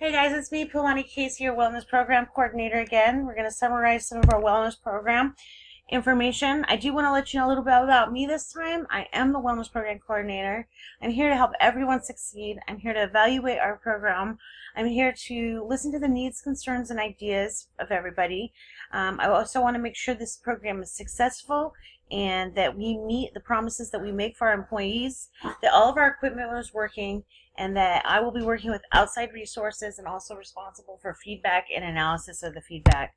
Hey guys, it's me, Pulani Casey, your Wellness Program Coordinator again. We're going to summarize some of our wellness program information. I do want to let you know a little bit about me this time. I am the Wellness Program Coordinator. I'm here to help everyone succeed. I'm here to evaluate our program. I'm here to listen to the needs, concerns, and ideas of everybody. I also want to make sure this program is successful and that we meet the promises that we make for our employees, that all of our equipment is working, and that I will be working with outside resources and also responsible for feedback and analysis of the feedback.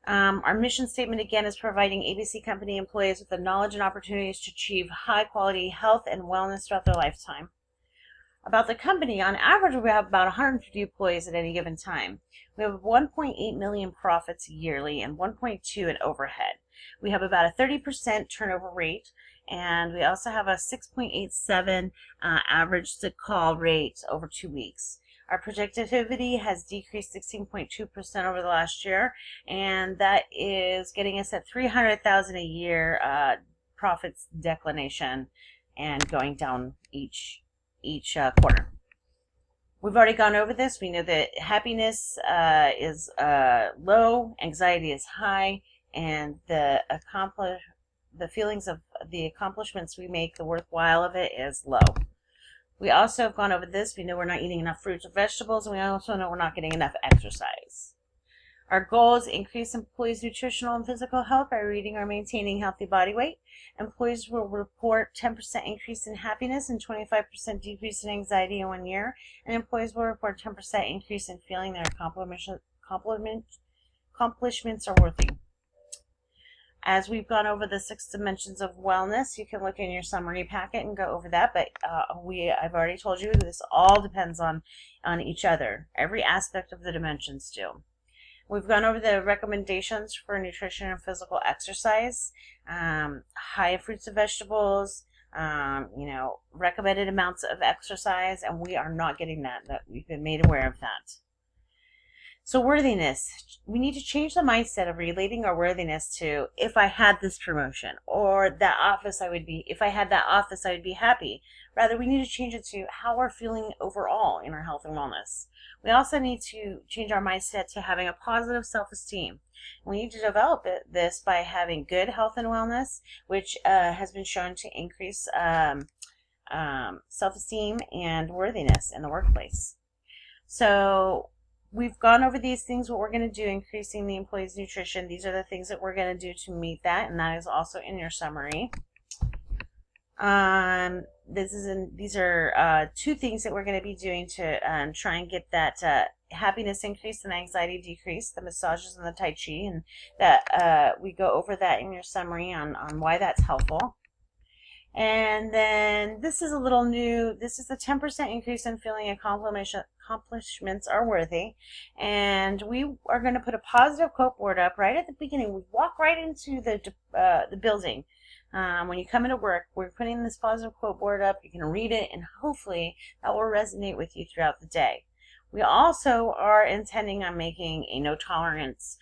Our mission statement again is providing ABC Company employees with the knowledge and opportunities to achieve high quality health and wellness throughout their lifetime. About the company, on average we have about 150 employees at any given time. We have 1.8 million profits yearly and 1.2 in overhead. We have about a 30% turnover rate, and we also have a 6.87 average sick call rate over 2 weeks. Our productivity has decreased 16.2% over the last year, and that is getting us at $300,000 a year profits declination and going down each quarter. We've already gone over this. We know that happiness is low, anxiety is high, and the feelings of the accomplishments we make, the worthwhile of it, is low. We also have gone over this. We know we're not eating enough fruits or vegetables, and we also know we're not getting enough exercise. Our goal is to increase employees' nutritional and physical health by reading or maintaining healthy body weight. Employees will report 10% increase in happiness and 25% decrease in anxiety in 1 year, and employees will report 10% increase in feeling their accomplishments are worthy. As we've gone over the 6 dimensions of wellness, you can look in your summary packet and go over that, but I've already told you this all depends on each other. Every aspect of the dimensions do. We've gone over the recommendations for nutrition and physical exercise, high fruits and vegetables, recommended amounts of exercise, and we are not getting that. We've been made aware of that. So worthiness, we need to change the mindset of relating our worthiness to if I had this promotion or that office if I had that office I would be happy. Rather, we need to change it to how we're feeling overall in our health and wellness. We also need to change our mindset to having a positive self-esteem. We need to develop this by having good health and wellness, which has been shown to increase self-esteem and worthiness in the workplace. So we've gone over these things, what we're going to do, increasing the employee's nutrition. These are the things that we're going to do to meet that, and that is also in your summary. These are 2 things that we're going to be doing to try and get that happiness increase and anxiety decrease, the massages and the Tai Chi, and that we go over that in your summary on why that's helpful. And then this is a little new. This is the 10% increase in feeling accomplishments are worthy. And we are going to put a positive quote board up right at the beginning. We walk right into the building. When you come into work, we're putting this positive quote board up. You can read it, and hopefully that will resonate with you throughout the day. We also are intending on making a no tolerance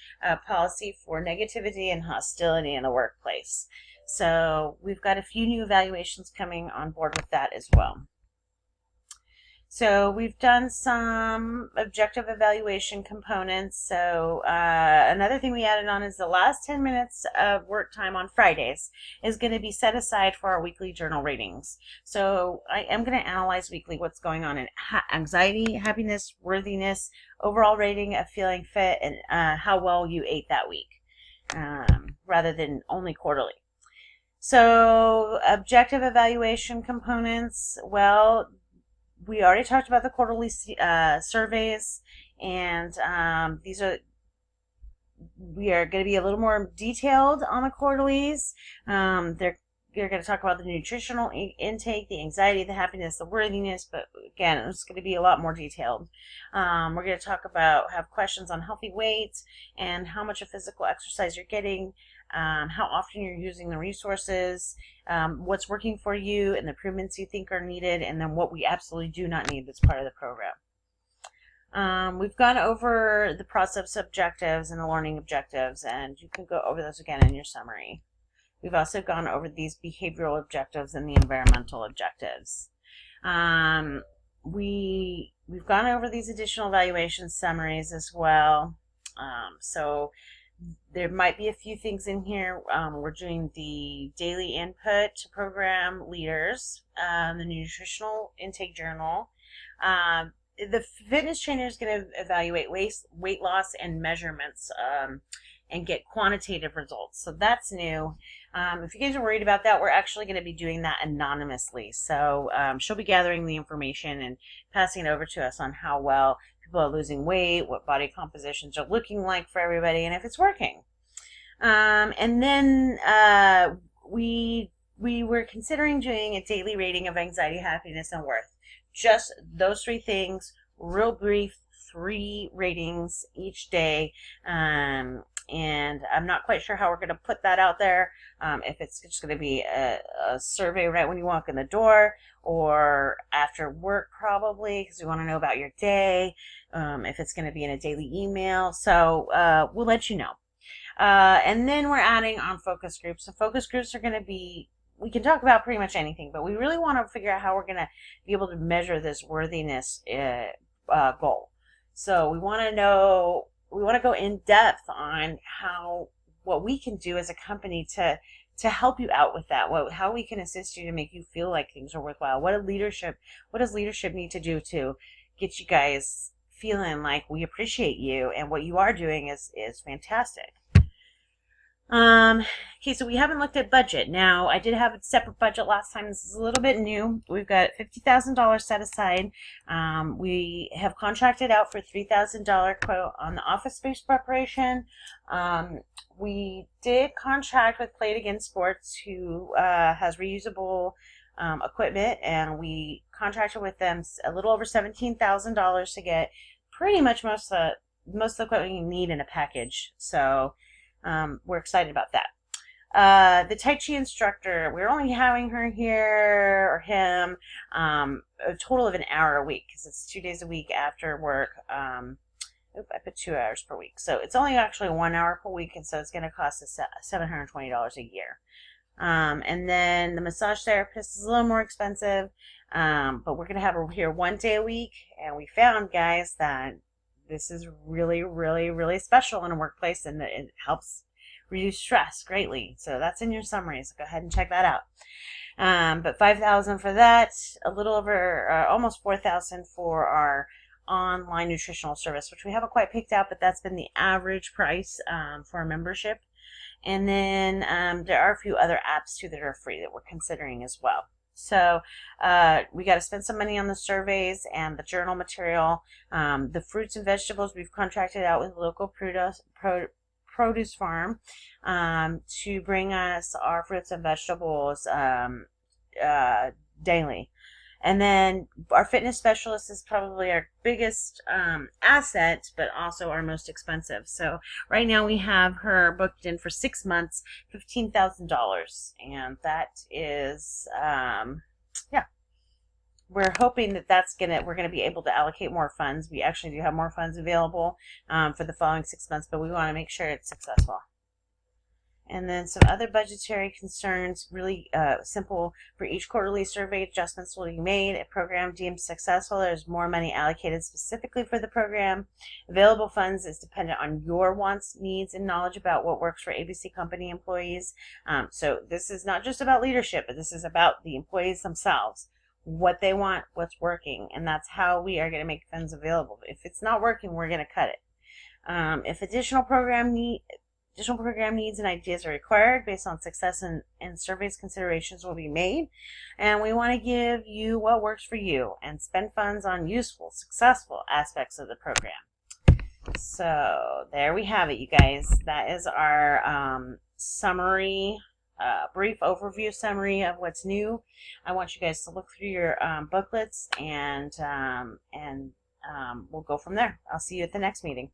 policy for negativity and hostility in the workplace. So we've got a few new evaluations coming on board with that as well. So we've done some objective evaluation components. So another thing we added on is the last 10 minutes of work time on Fridays is going to be set aside for our weekly journal ratings. So I am going to analyze weekly what's going on in anxiety, happiness, worthiness, overall rating of feeling fit, and how well you ate that week, rather than only quarterly. So objective evaluation components, well, we already talked about the quarterly surveys, and we are going to be a little more detailed on the quarterlies. They're going to talk about the nutritional intake, the anxiety, the happiness, the worthiness, but again, it's going to be a lot more detailed. We're going to have questions on healthy weight and how much of physical exercise you're getting, how often you're using the resources, what's working for you, and the improvements you think are needed, and then what we absolutely do not need as part of the program. We've gone over the process objectives and the learning objectives, and you can go over those again in your summary. We've also gone over these behavioral objectives and the environmental objectives. We we've gone over these additional evaluation summaries as well. So there might be a few things in here. We're doing the daily input to program leaders, the nutritional intake journal. The fitness trainer is going to evaluate weight loss and measurements and get quantitative results. So that's new. If you guys are worried about that, we're actually going to be doing that anonymously. So she'll be gathering the information and passing it over to us on how well people are losing weight, what body compositions are looking like for everybody, and if it's working. And then we were considering doing a daily rating of anxiety, happiness, and worth. Just those three things, real brief, 3 ratings each day. And I'm not quite sure how we're going to put that out there. If it's just going to be a survey right when you walk in the door or after work probably, because we want to know about your day. If it's going to be in a daily email. So we'll let you know. And then we're adding on focus groups. So focus groups are going to be, we can talk about pretty much anything, but we really want to figure out how we're going to be able to measure this worthiness goal. So we want to know, we want to go in depth on what we can do as a company to help you out with that, how we can assist you to make you feel like things are worthwhile. What does leadership need to do to get you guys feeling like we appreciate you and what you are doing is fantastic. Okay, so we haven't looked at budget. Now, I did have a separate budget last time. This is a little bit new. We've got $50,000 set aside. We have contracted out for $3,000 quote on the office space preparation. We did contract with Play It Again Sports, who has reusable equipment, and we contracted with them a little over $17,000 to get pretty much most of the equipment you need in a package. So we're excited about that. The Tai Chi instructor, we're only having her here or him a total of an hour a week because it's 2 days a week after work. I put 2 hours per week. So it's only actually 1 hour per week, and so it's going to cost us $720 a year. And then the massage therapist is a little more expensive, but we're going to have her here 1 day a week. And we found, guys, that this is really, really, really special in a workplace, and it helps reduce stress greatly. So that's in your summary, so go ahead and check that out. But $5,000 for that, a little over, almost $4,000 for our online nutritional service, which we haven't quite picked out, but that's been the average price for a membership. And then there are a few other apps too that are free that we're considering as well. So we got to spend some money on the surveys and the journal material. The fruits and vegetables, we've contracted out with local produce farm to bring us our fruits and vegetables daily. And then our fitness specialist is probably our biggest asset, but also our most expensive. So right now we have her booked in for 6 months, $15,000. And that is, yeah. We're hoping that we're going to be able to allocate more funds. We actually do have more funds available for the following 6 months, but we want to make sure it's successful. And then some other budgetary concerns, really simple. For each quarterly survey, adjustments will be made. A program deemed successful, there's more money allocated specifically for the program. Available funds is dependent on your wants, needs, and knowledge about what works for ABC Company employees. So this is not just about leadership, but this is about the employees themselves. What they want, what's working, and that's how we are going to make funds available. If it's not working, we're going to cut it. If additional program needs and ideas are required based on success and surveys, considerations will be made. And we want to give you what works for you and spend funds on useful, successful aspects of the program. So there we have it, you guys. That is our summary, brief overview summary of what's new. I want you guys to look through your booklets and we'll go from there. I'll see you at the next meeting.